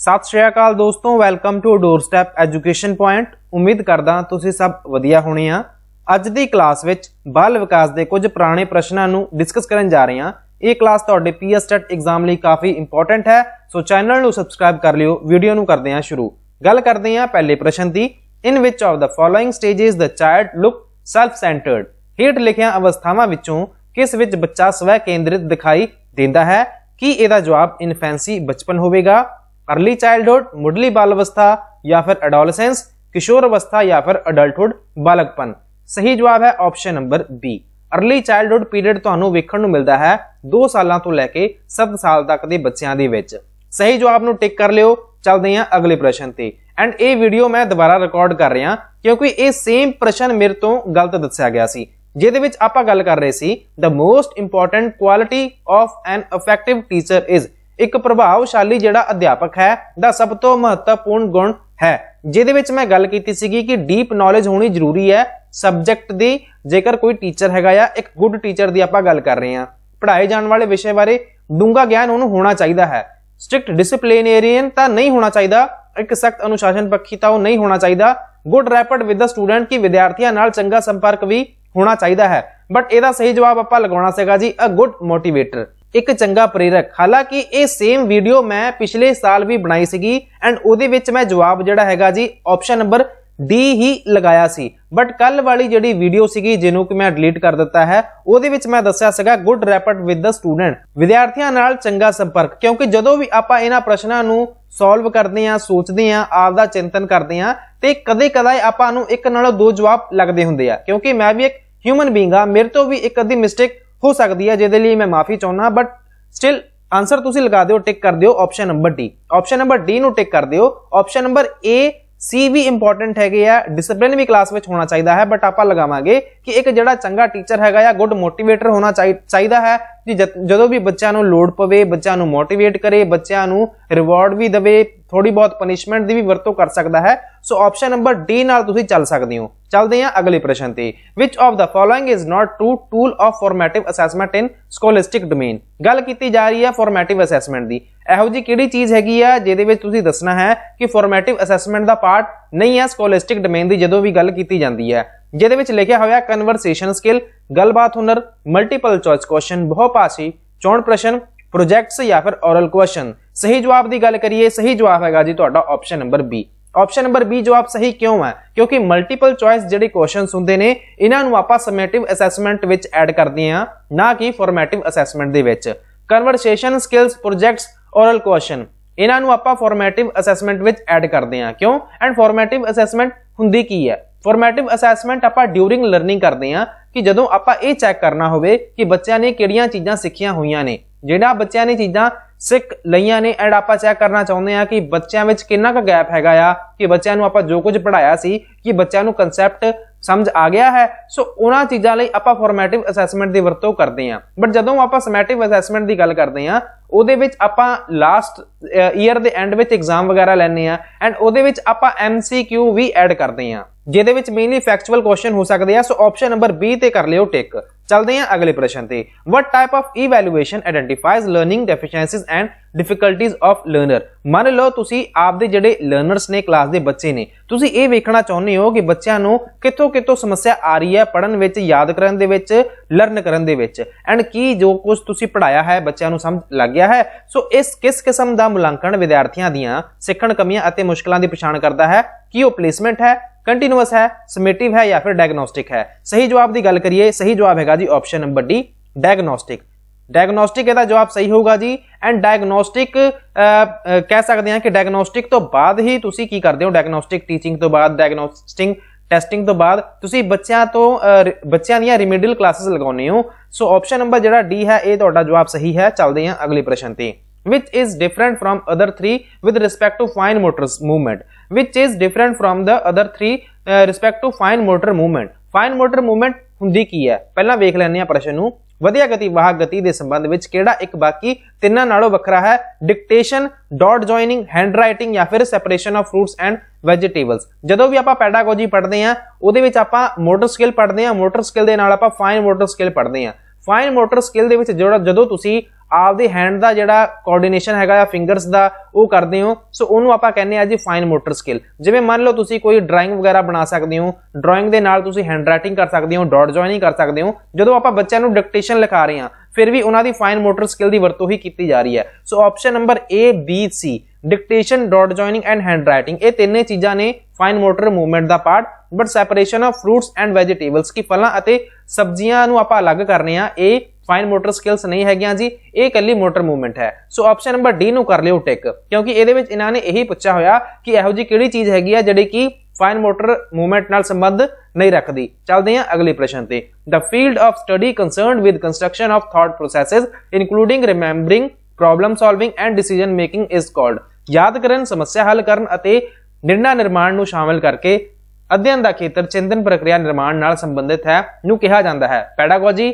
सत श्री अकाल दोस्तों, welcome to doorstep education point. उम्मीद करदा तुसीं सब वधिया होणे आ। अज दी क्लास विच बाल विकास दे कुछ पुराने प्रश्नां नूं डिस्कस करन जा रहे हां। ये क्लास तुहाडे पीएसटेट एग्जाम लई काफ़ी इंपोर्टेंट है, सो चैनल नूं सबसक्राइब कर लिओ। वीडियो नूं करदे हां शुरू। गल करदे हां पहले प्रश्न दी। In which of the following stages the child look self centred. हेठ लिखिया अवस्थावां विचों किस विच बच्चा स्वै केंद्रित दिखाई देंदा है? कि इहदा जवाब इन्फेंसी बचपन होवेगा, अर्ली चाइल्डहुड मुढ़ली बाल अवस्था, या फिर एडोलसेंस किशोर अवस्था, या फिर अडल्टहुड बालकपन। सही जवाब है option number B. Early childhood period तुहानू वेखण नू मिलदा है 2 साल तो लैके 7 साल तक दे बच्चों दे विच। सही जवाब नू टिक कर लिओ। चलते हैं अगले प्रश्न ते। एंड ये वीडियो मैं दोबारा रिकॉर्ड कर रहा क्योंकि ये सेम प्रश्न मेरे तो गलत दस्या गया सी, जिहदे विच आपां गल कर रहे see the most important quality of an effective teacher is. एक प्रभावशाली जिहड़ा अध्यापक है दा सब तो महत्वपूर्ण गुण है, जिहदे विच मैं गल कीती सीगी कि डीप नॉलेज होनी जरूरी है सबजैक्ट दी। जेकर कोई टीचर हैगा या एक गुड टीचर दी आपां गल कर रहे हैं, पढ़ाए जाने वाले विषय बारे डूंगा ज्ञान उन्होंने होना चाहिए है। स्ट्रिक्ट डिसिप्लिनेरियन तो नहीं होना चाहिए, एक सख्त अनुशासन पक्षी तो नहीं होना चाहिए। Good rapid with the student की विद्यार्थियों नाल चंगा संपर्क भी होना चाहिए है। बट एदा सही जवाब आपां लगाउणा सीगा जी अ गुड मोटिवेटर, एक चंगा प्रेरक। हालांकि ये सेम वीडियो मैं पिछले साल भी बनाई सीगी एंड उहदे विच मैं जवाब जिहड़ा हैगा जी ऑप्शन नंबर डी ही लगाया सी। बट कल वाली जिहड़ी वीडियो सीगी जिन्हों कि मैं डिलीट कर दिता है, उहदे विच मैं दस्सिया सीगा good rapid with the student, विद्यार्थियों नाल चंगा संपर्क। क्योंकि जदों भी आपां इन्हां प्रश्नां नूं सॉल्व करदे हां, सोचदे हां, आप दा चिंतन करदे हां, ते कदे-कदाए आपां नूं एक नालों 2 जवाब लगदे हुंदे आ। क्योंकि मैं भी एक ह्यूमन बीइंग आ, मेरे तो भी एक अद्धी मिस्टेक हो सकती है, जिहदे लई मैं माफी चाहुंदा। बट स्टिल आंसर तुसीं लगा दिओ, टिक कर दिओ option number D. Option number D नूं टिक कर दिओ। ऑप्शन नंबर ए सी भी इंपोर्टेंट है, डिसिप्लिन भी क्लास में होना चाहिए है। बट आप लगावांगे कि एक जिहड़ा चंगा टीचर हैगा या गुड मोटिवेटर होना चाहिए है कि जदों भी बच्चों को लोड़ पवे बच्चों को मोटिवेट करे, बच्चों को रिवॉर्ड भी देवे, थोड़ी बहुत पनिशमेंट की भी वरतों कर सकता है। सो ऑप्शन नंबर डी नाल तुसीं चल सकते हो। चलते हैं अगले प्रश्न ते। Which of the following is not true tool of formative assessment in scholastic domain. गल की जा रही है फॉर्मेटिव असैसमेंट की। ਇਹੋ जी किहड़ी चीज हैगी आ जिहदे विच तुसीं दसना है कि फॉर्मेटिव असैसमेंट का पार्ट नहीं है स्कोलिस्टिक डोमेन की जदों भी गल की जाती है। जिहदे विच लिखिया होया कन्वरसेशन स्किल, गलबात हुनर, मल्टीपल चॉइस क्वेश्चन, बहुभाषी, चोण प्रश्न, प्रोजेक्ट्स, या फिर ओरल क्वेश्चन। सही जवाब की गल करिए, सही जवाब है जी तुहाडा option number B. Option number B जवाब सही क्यों है? क्योंकि मल्टीपल चॉइस जिहड़े क्वेश्चन हुंदे ने इन्हां नूं आपां समैटिव असैसमेंट विच ऐड करदे हां, ना कि फॉर्मेटिव असैसमेंट दे विच। Conversation skills, projects, oral question इन्हां नूं आपां फॉर्मेटिव असैसमेंट विच ऐड करदे हां। क्यों? एंड फॉर्मेटिव असैसमेंट हुंदी की है? फॉर्मेटिव असैसमेंट आपां ड्यूरिंग लर्निंग करदे हां कि जदों आपां इह चैक करना होवे कि बच्चों ने किहड़ियां चीज़ां सिੱਖੀਆਂ होईयां ने, जिहड़ा बच्चों ने चीज़ां सिੱਖ लईयां ने, एंड आपां चैक करना चाहुंदे हां कि बच्चों विच किन्ना क गैप हैगा आ, कि बच्चों नूं आपां जो कुछ पढ़ाया सी कि बच्चों नूं कंसैप्ट समझ आ गया है। सो उन्हां चीज़ां लई आपां फॉर्मेटिव असैसमेंट दी वरतों करदे हां। बट जदों आपां समैटिव असैसमेंट दी गल करदे हां, ਉਹਦੇ ਵਿੱਚ ਆਪਾਂ ਲਾਸਟ ਈਅਰ ਦੇ ਐਂਡ ਵਿੱਚ ਐਗਜ਼ਾਮ ਵਗੈਰਾ ਲੈਣੇ ਆ ਐਂਡ ਉਹਦੇ ਵਿੱਚ ਆਪਾਂ MCQ ਵੀ ਐਡ ਕਰਦੇ ਆ, ਜਿਹਦੇ ਵਿੱਚ ਮੇਨਲੀ ਫੈਕਚੁਅਲ ਕੁਐਸਚਨ ਹੋ ਸਕਦੇ ਆ। ਸੋ ਆਪਸ਼ਨ ਨੰਬਰ ਬੀ ਤੇ ਕਰ ਲਿਓ ਟਿਕ। चलते हैं अगले प्रश्न ते। What type of evaluation identifies learning deficiencies and difficulties of learner? मान लो तुसी आप दे जड़े learners ने क्लास दे बच्चे ने, तुसी ये वेखना चाहुंदे हो कि बच्चों नूं कित्थों कित्थों समस्या आ रही है पढ़न विच, याद करन दे विच, learn Karan they which, and की जो कुछ तुसी पढ़ाया है बच्चों नूं समझ लग गया है। सो इस किस किस्म दा मुलांकण विद्यार्थियों दीआं सिੱਖਣ कमियां अते मुश्किलां दी पछाण करदा है? कि वो प्लेसमेंट है, कंटिन्यूअस है, समेटिव है, या फिर डायग्नोस्टिक है? सही जवाब की गल करिए, सही जवाब है जी option number D diagnostic. Diagnostic इसका जवाब सही होगा जी। एंड डायग्नोस्टिक कह सकते हैं कि डायग्नोस्टिक तो बाद ही तुसी की करते हो, डायग्नोस्टिक टीचिंग तो बाद, डायग्नोस्टिक टेस्टिंग तो बाद तुसी बच्चों दी रिमेडियल क्लासेस लगाउने हो। सो ऑप्शन नंबर जिहड़ा डी है ये तुहाडा जवाब सही है। चलते हैं अगले प्रश्न ते। Which is different from other three with respect to fine motor movement? Which is different from the other three respect to fine motor movement? Fine motor movement हुंदी की है? पहला वेख लैंदे आ प्रश्न नूं। वधिया गति वाहक गति के संबंध में किहड़ा एक बाकी तिन्नां नालों वखरा है? Dictation, dot joining, hand writing, या फिर सैपरेशन ऑफ फ्रूट्स एंड वैजीटेबल्स। जदों भी आपां पैडागोजी पढ़दे हां उहदे विच आपां मोटर स्किल पढ़दे हां, मोटर स्किल दे नाल आपां फाइन मोटर स्किल पढ़दे हां। फाइन मोटर स्किल दे विच जदों तुसीं ਆਪਦੇ हैंड ਦਾ ਜਿਹੜਾ ਕੋਆਰਡੀਨੇਸ਼ਨ ਹੈਗਾ ਆ ਫਿੰਗਰਸ ਦਾ ਉਹ ਕਰਦੇ ਹੋ, ਸੋ ਉਹਨੂੰ ਆਪਾਂ ਕਹਿੰਦੇ ਆ ਜੀ ਫਾਈਨ ਮੋਟਰ ਸਕਿੱਲ। ਜਿਵੇਂ ਮੰਨ ਲਓ ਤੁਸੀਂ ਕੋਈ ਡਰਾਇੰਗ ਵਗੈਰਾ ਬਣਾ ਸਕਦੇ ਹੋ, ਡਰਾਇੰਗ ਦੇ ਨਾਲ ਤੁਸੀਂ ਹੈਂਡ ਰਾਈਟਿੰਗ ਕਰ ਸਕਦੇ ਹੋ, ਡਾਟ ਜੁਆਇਨਿੰਗ ਕਰ ਸਕਦੇ ਹੋ। ਜਦੋਂ ਆਪਾਂ ਬੱਚਿਆਂ ਨੂੰ ਡਿਕਟੇਸ਼ਨ ਲਿਖਾ ਰਹੇ ਹਾਂ ਫਿਰ ਵੀ ਉਹਨਾਂ ਦੀ ਫਾਈਨ ਮੋਟਰ ਸਕਿੱਲ ਦੀ ਵਰਤੋਂ ਹੀ ਕੀਤੀ ਜਾ ਰਹੀ ਹੈ। So option number A B C dictation, dot joining and handwriting, ये तीनों चीज़ां ने फाइन मोटर मूवमेंट का part. But separation of fruits and vegetables की फलों और सब्जियां नूं आपां अलग करने आ, ये फाइन मोटर स्किल्स नहीं हैगियां जी, ये कल्ली मोटर मूवमेंट है। सो ऑप्शन नंबर डी नूं कर लिओ टिक, क्योंकि इहदे विच इन्हां ने यही पुछया होया कि इहो जी किहड़ी चीज़ हैगी आ जिहड़ी कि फाइन मोटर मूवमेंट नाल संबंध नहीं रखती। चलते हैं अगले प्रश्न ते। The field of study concerned with construction of thought processes including remembering, problem solving and decision making is called. याद करन, समस्या हल करन अते निर्णय निर्माण नूं शामिल करके अध्ययन दा खेतर चिंतन प्रक्रिया निर्माण नाल संबंधित है नूं कहा जांदा है। पैडागोजी,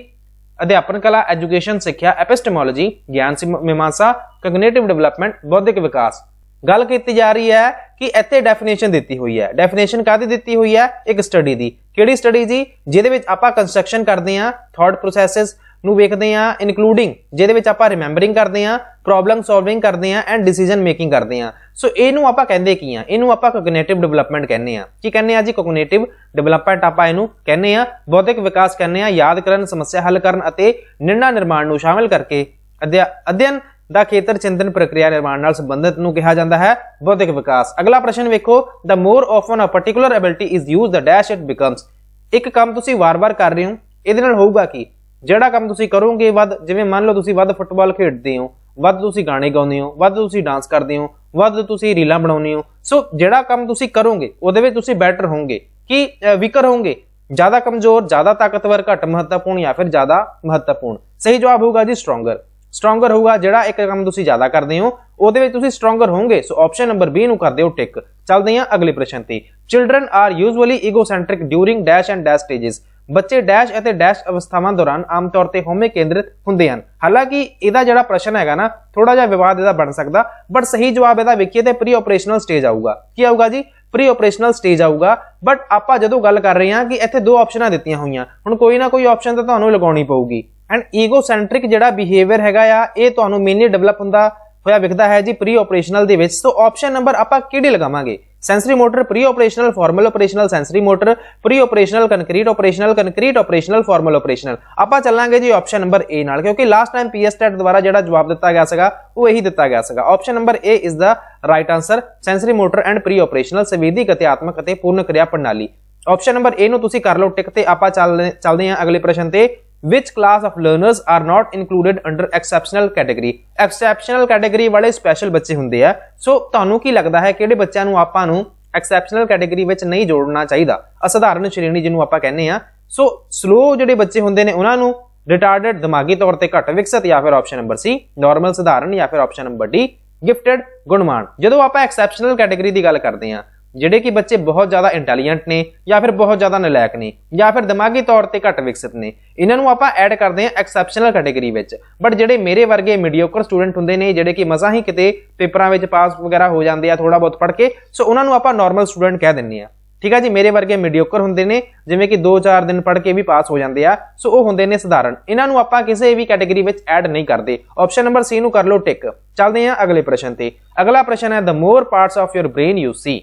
अध्यापन कला, एजुकेशन सिक्ख्या, एपिस्टेमोलॉजी, ज्ञान मीमांसा, कॉग्निटिव डेवलपमेंट, बौद्धिक विकास। गल की जा रही है कि इत्थे डेफिनेशन दी हुई है। डेफिनेशन काहदी दी हुई है? एक स्टडी दी। किहड़ी स्टडी जी? जिहदे विच आपां कंस्ट्रक्शन करदे हां, थॉट प्रोसैसेस नूं वेखदे हां, इनकलूडिंग जिहदे विच आपां रिमैंबरिंग करदे हां, प्रॉब्लम सॉल्विंग करदे हां एंड डिसीजन मेकिंग करदे हां। सो इहनूं आपां कहंदे की हां? इहनूं आपां कॉग्निटिव डेवलपमेंट कहने हां। की कहने हां जी? कॉग्निटिव डेवलपमेंट आपां इहनूं कहने हां। बौद्धिक विकास कहने हां याद करन, समस्या हल करन अते निर्णय निर्माण नूं शामिल करके अध्ययन दा खेतर चिंतन प्रक्रिया निर्माण नाल संबंधित नूं कहा जाता है बौद्धिक विकास। अगला प्रश्न वेखो, the more often a particular ability is use the dash it becomes. एक काम तुसीं वार-वार कर रहे हो, इहदे नाल होऊगा की? ਜਿਹੜਾ ਕੰਮ ਤੁਸੀਂ ਕਰੋਗੇ ਵੱਧ, ਜਿਵੇਂ ਮੰਨ ਲਓ ਤੁਸੀਂ ਵੱਧ ਫੁੱਟਬਾਲ ਖੇਡਦੇ ਹੋ, ਵੱਧ ਤੁਸੀਂ ਗਾਣੇ ਗਾਉਂਦੇ ਹੋ, ਵੱਧ ਤੁਸੀਂ ਡਾਂਸ ਕਰਦੇ ਹੋ, ਵੱਧ ਤੁਸੀਂ ਰੀਲਾਂ ਬਣਾਉਂਦੇ ਹੋ। ਸੋ ਜਿਹੜਾ ਕੰਮ ਤੁਸੀਂ ਕਰੋਗੇ ਉਹਦੇ ਵਿੱਚ ਤੁਸੀਂ ਬੈਟਰ ਹੋਵੋਗੇ ਕਿ ਵੀਕਰ ਹੋਵੋਗੇ? ਜ਼ਿਆਦਾ ਕਮਜ਼ੋਰ, ਜ਼ਿਆਦਾ ਤਾਕਤਵਰ, ਘੱਟ ਮਹੱਤਵਪੂर्ण ਜਾਂ ਫਿਰ ਜ਼ਿਆਦਾ ਮਹੱਤਵਪੂर्ण? ਸਹੀ ਜਵਾਬ ਹੋਊਗਾ ਜੀ ਸਟਰੋਂਗਰ। ਸਟਰੋਂਗਰ ਹੋਊਗਾ ਜਿਹੜਾ ਇੱਕ ਕੰਮ ਤੁਸੀਂ ਜ਼ਿਆਦਾ ਕਰਦੇ ਹੋ ਉਹਦੇ ਵਿੱਚ ਤੁਸੀਂ ਸਟਰੋਂਗਰ ਹੋਵੋਗੇ। ਸੋ ਆਪਸ਼ਨ ਨੰਬਰ B ਨੂੰ ਕਰ ਦਿਓ ਟਿਕ। ਚੱਲਦੇ ਹਾਂ ਅਗਲੇ ਪ੍ਰਸ਼ਨ ਤੇ। Children are usually egocentric during dash and dash stages. ਬੱਚੇ ਡੈਸ਼ ਅਤੇ ਡੈਸ਼ ਅਵਸਥਾਵਾਂ ਦੌਰਾਨ ਆਮ ਤੌਰ ਤੇ ਹੋਮੇ ਕੇਂਦਰਿਤ ਹੁੰਦੇ ਹਨ। ਹਾਲਾਂਕਿ ਇਹਦਾ ਜਿਹੜਾ ਪ੍ਰਸ਼ਨ ਹੈਗਾ ਨਾ ਥੋੜਾ ਜਿਹਾ ਵਿਵਾਦ ਇਹਦਾ ਬਣ ਸਕਦਾ, ਬਟ ਸਹੀ ਜਵਾਬ ਇਹਦਾ ਵੇਖੀਏ ਤੇ ਪ੍ਰੀ ਆਪਰੇਸ਼ਨਲ ਸਟੇਜ ਆਊਗਾ। ਕੀ ਆਊਗਾ ਜੀ? ਪ੍ਰੀ ਆਪਰੇਸ਼ਨਲ ਸਟੇਜ ਆਊਗਾ। ਬਟ ਆਪਾਂ ਜਦੋਂ ਗੱਲ ਕਰ ਰਹੇ ਹਾਂ ਕਿ ਇੱਥੇ ਦੋ ਆਪਸ਼ਨਾਂ ਦਿੱਤੀਆਂ ਹੋਈਆਂ, ਹੁਣ ਕੋਈ ਨਾ ਕੋਈ ਆਪਸ਼ਨ ਤਾਂ ਤੁਹਾਨੂੰ ਲਗਾਉਣੀ ਪਊਗੀ। ਐਂਡ ਈਗੋਸੈਂਟਰਿਕ ਜਿਹੜਾ ਬਿਹੇਵੀਅਰ ਹੈਗਾ ਆ ਇਹ ਤੁਹਾਨੂੰ ਮੇਨਲੀ ਡਿਵੈਲਪ ਹੁੰਦਾ ਹੋਇਆ ਵਿਖਦਾ ਹੈ ਜੀ ਪ੍ਰੀ ਆਪਰੇਸ਼ਨਲ ਦੇ ਵਿੱਚ। ਸੋ ਆਪਸ਼ਨ ਨੰਬਰ ਆਪਾਂ ਕਿਹੜੀ ਲਗਾਵਾਂਗੇ? Sensory motor, pre operational, formal operational, sensory motor, pre operational, concrete operational, formal operational. ਆਪਾਂ ਚੱਲਾਂਗੇ ਜੀ ਆਪਸ਼ਨ ਨੰਬਰ A ਨਾਲ, ਕਿਉਂਕਿ ਲਾਸਟ ਟਾਈਮ ਪੀਐਸਟੈਟ ਦੁਆਰਾ ਜਿਹੜਾ ਜਵਾਬ ਦਿੱਤਾ ਗਿਆ ਸੀਗਾ ਉਹ ਇਹੀ ਦਿੱਤਾ ਗਿਆ ਸੀਗਾ। Option number A is the right answer. Sensory motor and pre operational, ਸੰਵੇਦੀ, ਗਤਿਆਤਮਕ ਅਤੇ ਪੂਰਨ ਕਿਰਿਆ ਪ੍ਰਣਾਲੀ। ਆਪਸ਼ਨ ਨੰਬਰ A ਨੂੰ ਤੁਸੀਂ ਕਰ ਲਓ ਟਿਕ ਤੇ ਆਪਾਂ ਚੱਲਦੇ ਹਾਂ ਅਗਲੇ ਪ੍ਰਸ਼ਨ ਤੇ। Which class of learners are not included under exceptional category? Exceptional category ਵਾਲੇ ਸਪੈਸ਼ਲ ਬੱਚੇ ਹੁੰਦੇ ਆ। ਸੋ ਤੁਹਾਨੂੰ ਕੀ ਲੱਗਦਾ ਹੈ ਕਿਹੜੇ ਬੱਚਿਆਂ ਨੂੰ ਆਪਾਂ ਨੂੰ ਐਕਸੈਪਸ਼ਨਲ ਕੈਟੇਗਰੀ ਵਿੱਚ ਨਹੀਂ ਜੋੜਨਾ ਚਾਹੀਦਾ? ਅਸਾਧਾਰਨ ਸ਼੍ਰੇਣੀ ਜਿਹਨੂੰ ਆਪਾਂ ਕਹਿੰਦੇ ਆ। ਸੋ ਸਲੋ ਜਿਹੜੇ ਬੱਚੇ ਹੁੰਦੇ ਨੇ ਉਹਨਾਂ ਨੂੰ, ਰਿਟਾਰਡਡ ਦਿਮਾਗੀ ਤੌਰ ਤੇ ਘੱਟ ਵਿਕਸਿਤ, ਜਾਂ ਫਿਰ ਆਪਸ਼ਨ ਨੰਬਰ C ਨਾਰਮਲ ਸਧਾਰਨ, ਜਾਂ ਫਿਰ ਆਪਸ਼ਨ ਨੰਬਰ D ਗਿਫਟਡ ਗੁਣਵਾਨ। ਜਦੋਂ ਆਪਾਂ ਐਕਸੈਪਸ਼ਨਲ ਕੈਟੇਗਰੀ ਦੀ ਗੱਲ ਕਰਦੇ ਆ ਜਿਹੜੇ ਕਿ ਬੱਚੇ ਬਹੁਤ ਜ਼ਿਆਦਾ ਇੰਟੈਲੀਜੈਂਟ ਨੇ ਜਾਂ ਫਿਰ ਬਹੁਤ ਜ਼ਿਆਦਾ ਨਲਾਇਕ ਨੇ ਜਾਂ ਫਿਰ ਦਿਮਾਗੀ ਤੌਰ ਤੇ ਘੱਟ ਵਿਕਸਿਤ ਨੇ, ਇਹਨਾਂ ਨੂੰ ਆਪਾਂ ਐਡ ਕਰਦੇ ਹਾਂ ਐਕਸੈਪਸ਼ਨਲ ਕੈਟੇਗਰੀ ਵਿੱਚ। ਬਟ ਜਿਹੜੇ ਮੇਰੇ ਵਰਗੇ ਮੀਡੀਓਕਰ ਸਟੂਡੈਂਟ ਹੁੰਦੇ ਨੇ ਜਿਹੜੇ ਕਿ ਮਸਾਂ ਹੀ ਕਿਤੇ ਪੇਪਰਾਂ ਵਿੱਚ ਪਾਸ ਵਗੈਰਾ ਹੋ ਜਾਂਦੇ ਆ ਥੋੜਾ ਬਹੁਤ ਪੜ੍ਹ ਕੇ, ਸੋ ਉਹਨਾਂ ਨੂੰ ਆਪਾਂ ਨਾਰਮਲ ਸਟੂਡੈਂਟ ਕਹਿ ਦਿੰਦੇ ਆ। ਠੀਕ ਹੈ ਜੀ। ਮੇਰੇ ਵਰਗੇ ਮੀਡੀਓਕਰ ਹੁੰਦੇ ਨੇ ਜਿਵੇਂ ਕਿ 2-4 ਦਿਨ ਪੜ੍ਹ ਕੇ ਵੀ ਪਾਸ ਹੋ ਜਾਂਦੇ ਆ, ਸੋ ਉਹ ਹੁੰਦੇ ਨੇ ਸਧਾਰਨ। ਇਹਨਾਂ ਨੂੰ ਆਪਾਂ ਕਿਸੇ ਵੀ ਕੈਟੇਗਰੀ ਵਿੱਚ ਐਡ ਨਹੀਂ ਕਰਦੇ। ਆਪਸ਼ਨ ਨੰਬਰ C ਨੂੰ ਕਰ ਲਓ ਟਿਕ। ਚੱਲਦੇ ਹਾਂ ਅਗਲੇ ਪ੍ਰਸ਼ਨ ਤੇ। ਅਗਲਾ ਪ੍ਰਸ਼ਨ ਹੈ, the more parts of your brain you see,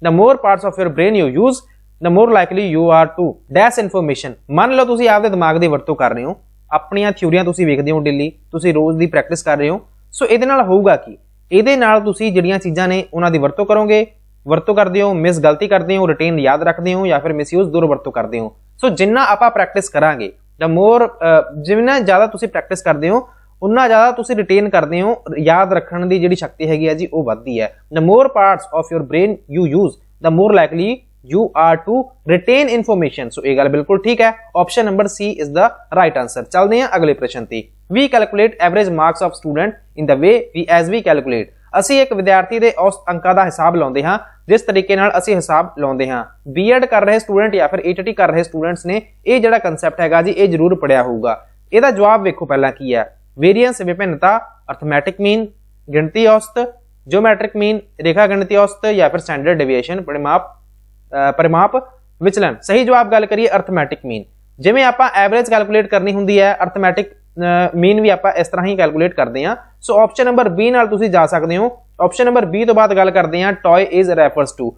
the more parts of your brain you use, the more likely you are to dash information। ਮੰਨ ਲਓ ਤੁਸੀਂ ਆਪਦੇ ਦਿਮਾਗ ਦੀ ਵਰਤੋਂ ਕਰ ਰਹੇ ਹੋ, ਆਪਣੀਆਂ ਥਿਊਰੀਆਂ ਤੁਸੀਂ ਵੇਖਦੇ ਹੋ ਡੇਲੀ, ਤੁਸੀਂ ਰੋਜ਼ ਦੀ ਪ੍ਰੈਕਟਿਸ ਕਰ ਰਹੇ ਹੋ। ਸੋ ਇਹਦੇ ਨਾਲ ਹੋਊਗਾ ਕੀ? ਇਹਦੇ ਨਾਲ ਤੁਸੀਂ ਜਿਹੜੀਆਂ ਚੀਜ਼ਾਂ ਨੇ ਉਹਨਾਂ ਦੀ ਵਰਤੋਂ ਕਰੋਗੇ, ਵਰਤੋਂ ਕਰਦੇ ਹੋ, ਮਿਸ ਗਲਤੀ ਕਰਦੇ ਹੋ, ਰਿਟੇਨ ਯਾਦ ਰੱਖਦੇ ਹੋ, ਜਾਂ ਫਿਰ ਮਿਸਯੂਜ਼ ਦੁਰਵਰਤੋਂ ਕਰਦੇ ਹੋ। ਸੋ ਜਿੰਨਾ ਆਪਾਂ ਪ੍ਰੈਕਟਿਸ ਕਰਾਂਗੇ, the more ਜਿੰਨਾ ਜ਼ਿਆਦਾ ਤੁਸੀਂ ਪ੍ਰੈਕਟਿਸ ਕਰਦੇ ਹੋ ਉਨਾ ਜ਼ਿਆਦਾ ਤੁਸੀਂ ਰਿਟੇਨ ਕਰਦੇ ਹੋ, ਯਾਦ ਰੱਖਣ ਦੀ ਜਿਹੜੀ ਸ਼ਕਤੀ ਹੈਗੀ ਹੈ ਜੀ ਉਹ ਵੱਧਦੀ ਹੈ। the more parts of your brain you use, the more likely you are to retain information। ਸੋ ਇਹ ਗੱਲ ਬਿਲਕੁਲ ਠੀਕ ਹੈ। Option number C is the right answer। ਚੱਲਦੇ ਹਾਂ ਅਗਲੇ ਪ੍ਰਸ਼ਨ ਤੇ। we calculate average marks of student in the way as we calculate। ਅਸੀਂ ਇੱਕ ਵਿਦਿਆਰਥੀ ਦੇ ਔਸਤ ਅੰਕਾਂ ਦਾ ਹਿਸਾਬ ਲਾਉਂਦੇ ਹਾਂ ਜਿਸ ਤਰੀਕੇ ਨਾਲ ਅਸੀਂ ਹਿਸਾਬ ਲਾਉਂਦੇ ਹਾਂ। B.Ed ਕਰ ਰਹੇ ਸਟੂਡੈਂਟ ਜਾਂ ਫਿਰ HT ਕਰ ਰਹੇ ਸਟੂਡੈਂਟਸ ਨੇ ਇਹ ਜਿਹੜਾ ਕੰਸੈਪਟ ਹੈਗਾ ਜੀ ਇਹ ਜ਼ਰੂਰ ਪੜਿਆ ਹੋਊਗਾ। ਇਹਦਾ ਜਵਾਬ ਵੇਖੋ ਪਹਿਲਾਂ ਕੀ ਹੈ। वेरियंस विभिन्नता, अर्थमैटिक मीन, गिणती औसत, ज्योमेट्रिक मीन, रेखा गणितीय औसत, या फिर स्टैंडर्ड डेविएशन, परिमाप विचलन। सही जवाब गल करिए अर्थमैटिक मीन। जिवें आपां एवरेज कैलकुलेट करनी हुंदी है, अर्थमैटिक मीन भी आप इस तरह ही कैलकुलेट करते हैं। सो ऑप्शन नंबर बी नाल तुसीं जा सकते हो। ऑप्शन नंबर बी तो बाद गल करते हैं टॉय इज रेफर्स टू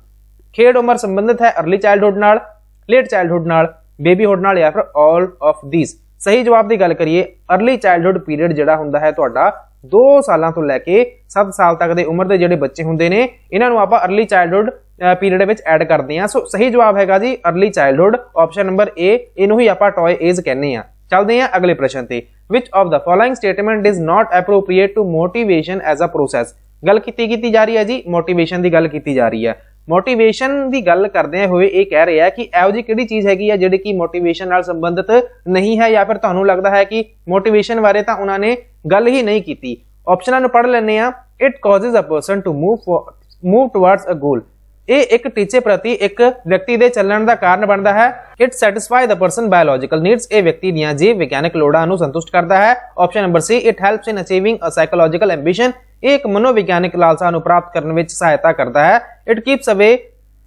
खेड उम्र संबंधित है अर्ली चाइल्डहुड नाल, लेट चाइल्डहुड नाल, बेबीहुड नाल या फिर ऑल ऑफ दीज। सही जवाब की गल करिए अर्ली चाइल्डहुड पीरियड जिहड़ा हुंदा है तुहाडा 2 सालों तो लैके 7 साल तक के उम्र के जिहड़े बच्चे हुंदे ने इन्हां नूं आपां अर्ली चाइल्डहुड पीरियड विच ऐड करते हैं। सो सही जवाब हैगा जी early childhood option number A, इनू ही आपां टॉय एज कहने आ। चलते हैं अगले प्रश्न ते। Which of the following statement is not appropriate to motivation as a process. गल कीती जा रही है जी मोटिवेशन की गल कीती जा रही है। मोटिवेशन की गल करदे हुए ये कह रहे हैं कि एहो जी किहड़ी चीज़ हैगी है जिहड़ी कि मोटिवेशन नाल संबंधित नहीं है या फिर तुहानूं लगदा है कि मोटिवेशन बारे तां उन्हां ने गल ही नहीं कीती। ऑप्शनां नूं पढ़ लैंदे आ। It causes a person to move towards a goal. ये एक टीचे प्रति एक व्यक्ति दे चलण दा कारण बनता है। It satisfy the person biological needs. ये व्यक्ति दीआं जीव विज्ञानिक लोड़ां नूं संतुष्ट करता है। Option number see it helps in achieving a psychological ambition. एक मनोविज्ञानिक लालसा नूं प्राप्त करने में सहायता करता है। It keeps away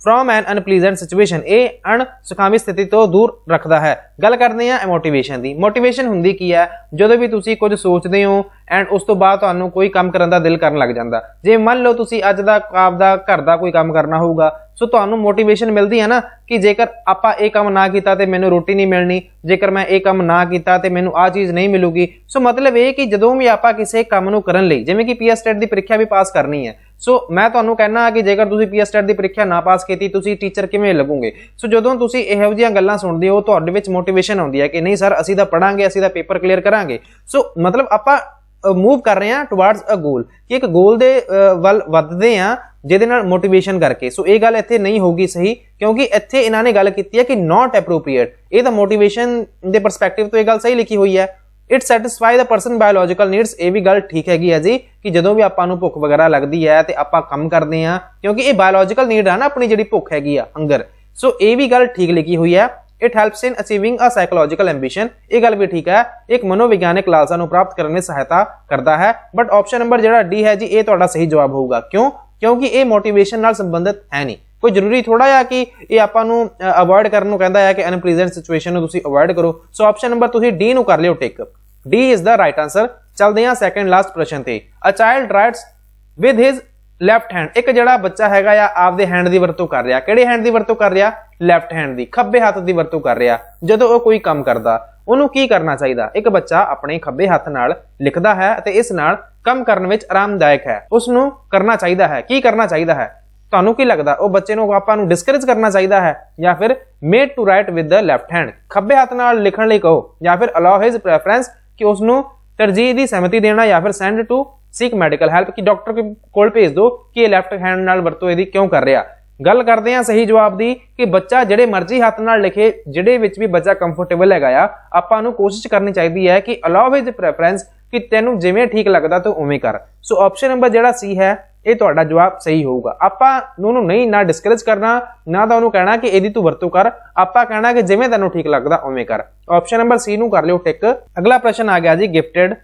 from an unpleasant situation. ये अणसुखावी स्थिति तो दूर रखता है। गल करते हैं मोटिवेशन की। मोटिवेशन हुंदी की है जो भी तुसी कुछ सोचते हो एंड उस तो बाद तुहानूं कोई काम करन दा दिल करन लग जांदा। जे मान लो तुसी अज दा आपदा घर दा कोई काम करना होगा सो तुहानूं मोटिवेशन मिलती है ना कि जेकर आपां ये काम ना कीता ते मैनूं रोटी नहीं मिलनी, जेकर मैं ये काम ना कीता ते मैनूं आ चीज़ नहीं मिलूगी। सो मतलब ये कि जदों भी आपां किसी काम नूं करन लई जिवें कि पीएस टेट की परीक्षा भी पास करनी है सो मैं तुहानूं कहना कि जेकर तुसीं पीएस टेट की परीक्षा ना पास कीती तुसीं टीचर किवें लगोगे। सो जदों तुसीं इहो जिहियां गल्लां सुणदे हो तुहाडे विच मोटिवेशन आउंदी है कि नहीं सर असीं तां पढ़ांगे, असीं तां पेपर क्लीयर करांगे। सो मतलब आपां मूव कर रहे हैं टुवर्ड्स अ गोल कि एक गोल दे वल वधदे हैं जिहदे नाल मोटिवेशन करके। सो ये गल इत्थे नहीं होगी सही क्योंकि इत्थे इन्हां ने गल कीती है कि नॉट एप्रोप्रिएट। ये तां मोटिवेशन दे परस्पैक्टिव तो ये गल सही लिखी हुई है। It satisfy the person biological needs. ये भी गल ठीक हैगी है जी कि जदों भी आपां नूं भुख वगैरह लगदी है ते आपां काम करदे हैं क्योंकि ये बायोलॉजिकल नीड है ना अपनी जिहड़ी भुख हैगी आ हंगर। सो ये भी गल ठीक लिखी हुई है। It helps in achieving a psychological ambition. ये गल भी ठीक है एक मनोविज्ञानिक लालसा नूं प्राप्त करने में सहायता करता है। बट ऑप्शन नंबर जिहड़ा डी है जी ये तुहाडा सही जवाब होगा। क्यों? क्योंकि ये मोटिवेशन नाल संबंधित है नहीं। कोई जरूरी थोड़ा है कि ये आपां नूं अवॉइड करन नूं कहंदा है कि अनप्लीजेंट सिचुएशन नूं तुसीं अवॉइड करो। सो ऑप्शन नंबर तुसीं डी नूं कर लिओ tick. D is the right answer. चलदे हां सैकंड लास्ट प्रश्न ते। A child writes with his left hand. एक जिहड़ा बच्चा हैगा या आपदे हैंड की वरतों कर रहा, किहड़े हैंड की वरतों कर रहा? लैफ्ट हैंड की, खब्बे हाथ की वरतों कर रहा। जदों वो कोई काम करदा उहनूं की करना चाहिए? एक बच्चा अपने खब्बे हाथ नाल लिखदा है ते इस नाल काम करन विच आरामदायक है, उसनूं करना चाहिए है। की करना चाहिए है? तुहानूं की लगदा वो बच्चे नूं आपां नूं डिस्करेज करना चाहिए है या फिर made to write with the left hand, खब्बे हाथ नाल लिखण लई कहो, या फिर अलाउ हिज प्रेफरेंस कि उसनूं तरजीह की सहमति देना, या फिर send to seek medical help कि डॉक्टर के कोल भेज दो कि लैफ्ट हैंड नाल वरतों इहदी क्यों कर रहा। गल करते हैं सही जवाब की कि बच्चा जिहड़े मर्जी हाथ नाल लिखे जिहड़े विच भी बच्चा कंफर्टेबल है आपां नूं कोशिश करनी चाहिए है कि अलाउ हिज प्रेफरेंस कि तैनूं जिवें ठीक लगदा तो उवें कर। सो ऑप्शन नंबर जिहड़ा सी है ये तुहाडा जवाब सही होगा। आपां नूं नहीं ना डिस्करेज करना ना तो उहनूं कहना कि इहदी तूं वरतों कर, आपां कहना कि जिवें तैनूं ठीक लगदा उवें कर। ऑप्शन नंबर सी नूं कर लिओ टिक। अगला प्रश्न आ गया जी गिफ्टेड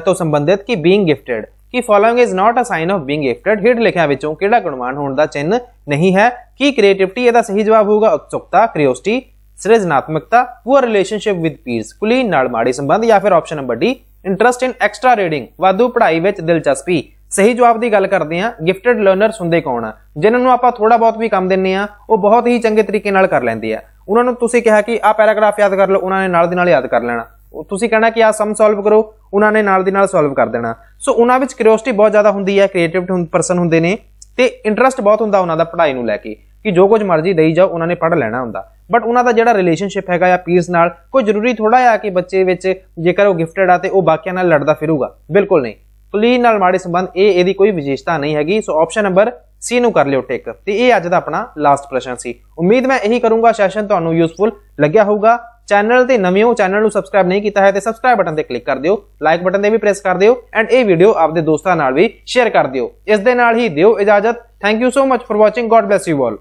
तो संबंधित कि बीइंग गिफ्टेड कि following is not a sign of being gifted. हेठ लिखियां विचों किहड़ा गुणवान होने का चिन्ह नहीं है? कि क्रिएटिविटी इसदा सही जवाब होगा, उत्सुकता, क्रियोसिटी, सृजनात्मकता, पुअर रिलेशनशिप विद पीयर्स, कुलीन नाल माड़ी संबंध, या फिर ऑप्शन नंबर डी इंटरस्ट इन एक्स्ट्रा रीडिंग, वाधू पढ़ाई विच दिलचस्पी। सही जवाब की गल करते हैं गिफ्टेड लर्नर्स हुंदे कौन आ? जिन्हां आपां थोड़ा बहुत भी काम दिंदे आ वो बहुत ही चंगे तरीके नाल कर लैंदे आ। उन्हां नूं तुसीं कहा कि आ पैराग्राफ याद कर लो, उन्होंने नाल दी नाल याद कर लेना। तुसीं कहना कि आ सम सॉल्व करो, उन्होंने नाल दी नाल सॉल्व कर देना। सो उन्हां विच क्यूरियोसिटी बहुत ज़्यादा हुंदी है, क्रिएटिव परसन हुंदे ने ते इंटरस्ट बहुत हुंदा उन्हां दा पढ़ाई नूं लैके कि जो कुछ मर्जी दई जाओ उन्होंने पढ़ लेना हुंदा। बट उन्हां दा जिहड़ा रिलेशनशिप हैगा या पीयर्स नाल कोई जरूरी थोड़ा है कि बच्चे विच जेकर वो गिफ्टेड आ ते वो बाकियां नाल लड़दा फिरूगा, बिल्कुल नहीं। कुलीन नाल माड़े संबंध ये कोई विशेषता नहीं हैगी। सो ऑप्शन नंबर सी नूं कर लिओ टिक। ते ये अज दा अपना लास्ट प्रश्न सी। उम्मीद मैं यही करूंगा सैशन तुहानूं यूजफुल लग्या होगा। चैनल ते नवे हो, चैनल नूं सबसक्राइब नहीं किया है तो सबसक्राइब बटन ते क्लिक कर दिओ, लाइक बटन ते भी प्रेस कर दिओ एंड ये वीडियो आपदे दोस्तां नाल भी शेयर कर दिओ। इस दे नाल ही दिओ इजाजत। Thank you so much for watching. God bless you all.